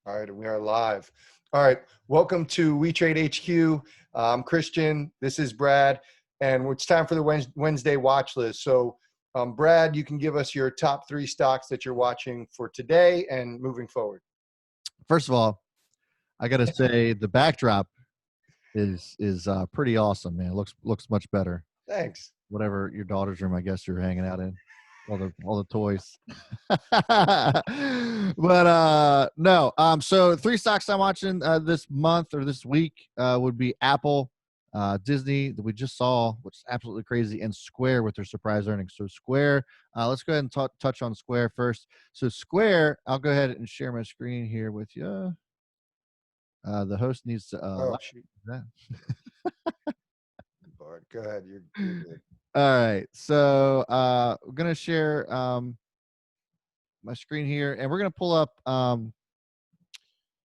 All right, and we are live. All right, welcome to We Trade HQ. I'm Christian. This is Brad, and it's time for the Wednesday watch list. So, Brad, you can give us your top 3 stocks that you're watching for today and moving forward. First of all, I got to say the backdrop is pretty awesome, man. It looks much better. Thanks. Whatever your daughter's room, I guess you're hanging out in. All the toys. But no. So 3 stocks I'm watching this month or this week would be Apple, Disney that we just saw, which is absolutely crazy, and Square with their surprise earnings. So Square, let's go ahead and touch on Square first. So Square, I'll go ahead and share my screen here with you. The host needs to. Oh, shoot. Bart, go ahead. You're good. All right, so we're gonna share my screen here, and we're gonna pull up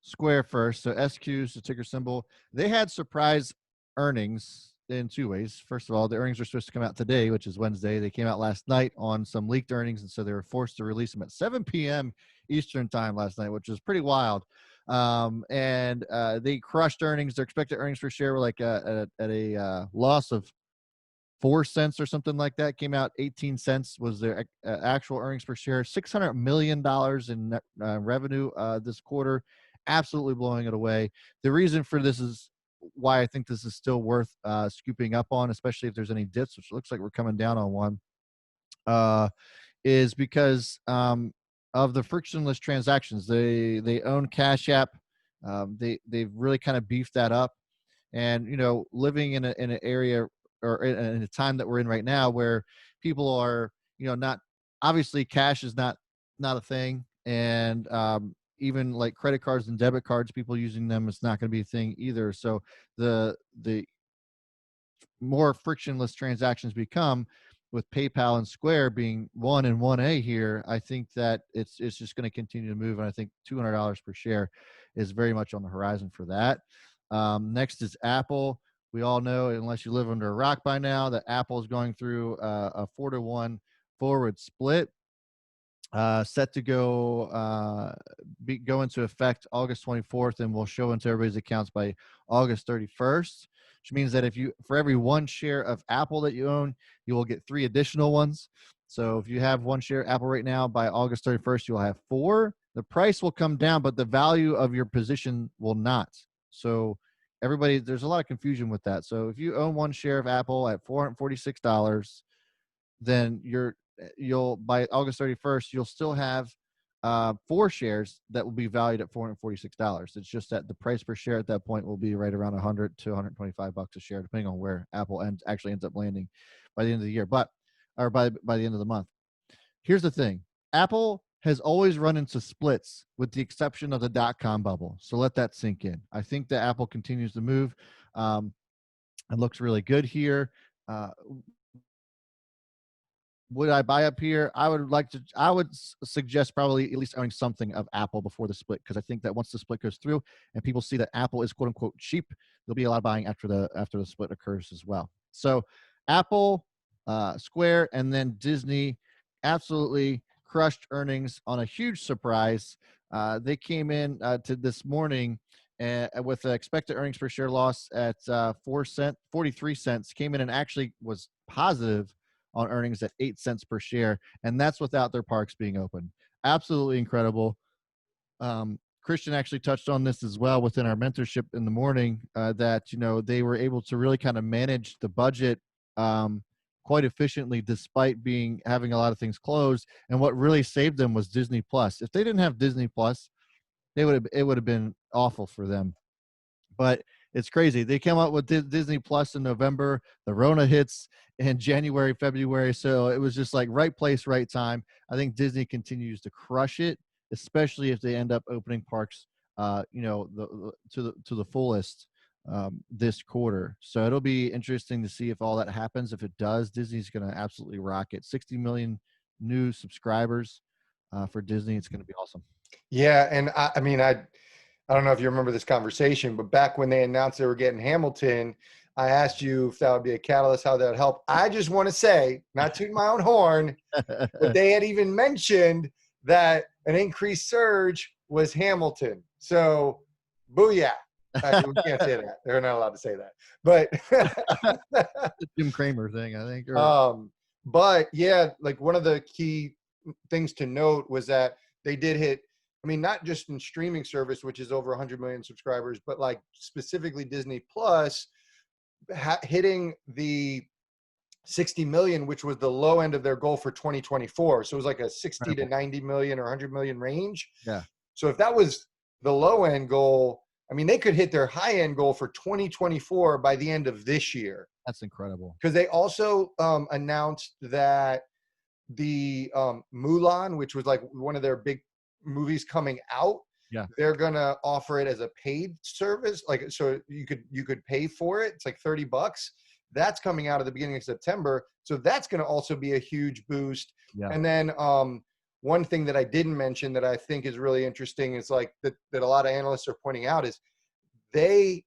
Square first. So SQ is the ticker symbol. They had surprise earnings in 2 ways. First of all, the earnings are supposed to come out today, which is Wednesday. They came out last night on some leaked earnings, and so they were forced to release them at 7 p.m. Eastern time last night, which is pretty wild. And they crushed earnings. Their expected earnings per share were like at a loss of 4 cents or something like that. Came out 18 cents was their actual earnings per share. $600 million in net, revenue this quarter, absolutely blowing it away. The reason for this is why I think this is still worth scooping up on, especially if there's any dips, which looks like we're coming down on one, is because of the frictionless transactions. They own Cash App. They've really kind of beefed that up, and living in an area or in a time that we're in right now where people are not, obviously cash is not a thing, and even like credit cards and debit cards, people using them, it's not going to be a thing either. So the more frictionless transactions become, with PayPal and Square being 1 and 1A here, I think that it's just going to continue to move, and I think $200 per share is very much on the horizon for that. Next is Apple. We all know, unless you live under a rock by now, that Apple is going through a 4-to-1 forward split, set to go into effect August 24th, and will show into everybody's accounts by August 31st, which means that for every 1 share of Apple that you own, you will get 3 additional ones. So if you have 1 share of Apple right now, by August 31st, you'll have 4. The price will come down, but the value of your position will not. So everybody, there's a lot of confusion with that. So if you own 1 share of Apple at $446, then you'll by August 31st, you'll still have 4 shares that will be valued at $446. It's just that the price per share at that point will be right around $100 to $125 a share, depending on where Apple actually ends up landing by the end of the year, or by the end of the month. Here's the thing: Apple has always run into splits, with the exception of the .com bubble. So let that sink in. I think that Apple continues to move. It looks really good here. Would I buy up here? I would suggest probably at least owning something of Apple before the split, because I think that once the split goes through and people see that Apple is quote unquote cheap, there'll be a lot of buying after the split occurs as well. So Apple, Square, and then Disney absolutely crushed earnings on a huge surprise. They came in to this morning with an expected earnings per share loss at 43 cents, came in and actually was positive on earnings at 8 cents per share, and that's without their parks being open. Absolutely incredible. Christian actually touched on this as well within our mentorship in the morning, that they were able to really kind of manage the budget quite efficiently, despite having a lot of things closed. And what really saved them was Disney Plus. If they didn't have Disney Plus, it would have been awful for them. But it's crazy. They came out with Disney Plus in November. The Rona hits in January, February. So it was just like right place, right time. I think Disney continues to crush it, especially if they end up opening parks, to the fullest this quarter. So it'll be interesting to see if all that happens. If it does, Disney's going to absolutely rock it. 60 million new subscribers for Disney. It's going to be awesome. Yeah, and I don't know if you remember this conversation, but back when they announced they were getting Hamilton, I asked you if that would be a catalyst, how that would help. I just want to say, not toot my own horn, but they had even mentioned that an increased surge was Hamilton. So, booyah. Actually, we can't say that. They're not allowed to say that. But The Jim Cramer thing, I think. but yeah, like one of the key things to note was that they did hit, I mean, not just in streaming service, which is over 100 million subscribers, but like specifically Disney Plus hitting the 60 million, which was the low end of their goal for 2024. So it was like a 60 to 90 million or 100 million range. Yeah. So if that was the low end goal, I mean, they could hit their high end goal for 2024 by the end of this year. That's incredible. Because they also announced that the Mulan, which was like one of their big movies coming out, they're gonna offer it as a paid service. Like, so you could pay for it. It's like $30. That's coming out at the beginning of September. So that's gonna also be a huge boost. Yeah. And then one thing that I didn't mention that I think is really interesting is like that a lot of analysts are pointing out is they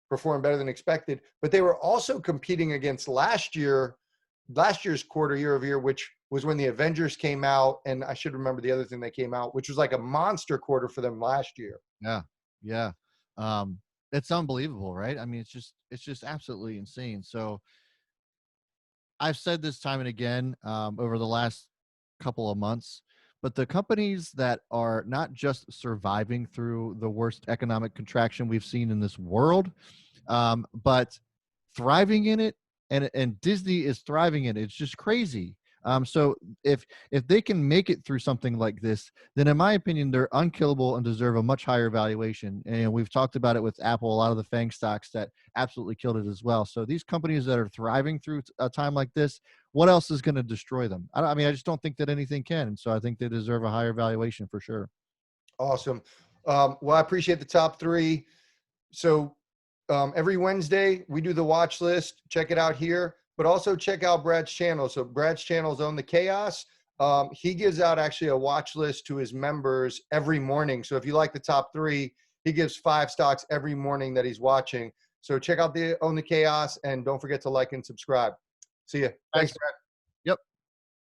performed better than expected, but they were also competing against last year's quarter year over year, which was when the Avengers came out. And I should remember the other thing that came out, which was like a monster quarter for them last year. Yeah. Yeah. It's unbelievable, right? I mean, it's just absolutely insane. So I've said this time and again over the last couple of months, but the companies that are not just surviving through the worst economic contraction we've seen in this world, but thriving in it, and Disney is thriving in it. It's just crazy. So if they can make it through something like this, then in my opinion, they're unkillable and deserve a much higher valuation. And we've talked about it with Apple, a lot of the FANG stocks that absolutely killed it as well. So these companies that are thriving through a time like this, what else is going to destroy them? I mean, I just don't think that anything can. And so I think they deserve a higher valuation for sure. Awesome. Well, I appreciate the top three. So every Wednesday we do the watch list. Check it out here, but also check out Brad's channel. So Brad's channel is Own the Chaos. He gives out actually a watch list to his members every morning. So if you like the top three, he gives 5 stocks every morning that he's watching. So check out the Own the Chaos, and don't forget to like and subscribe. See ya. Thanks, Brad.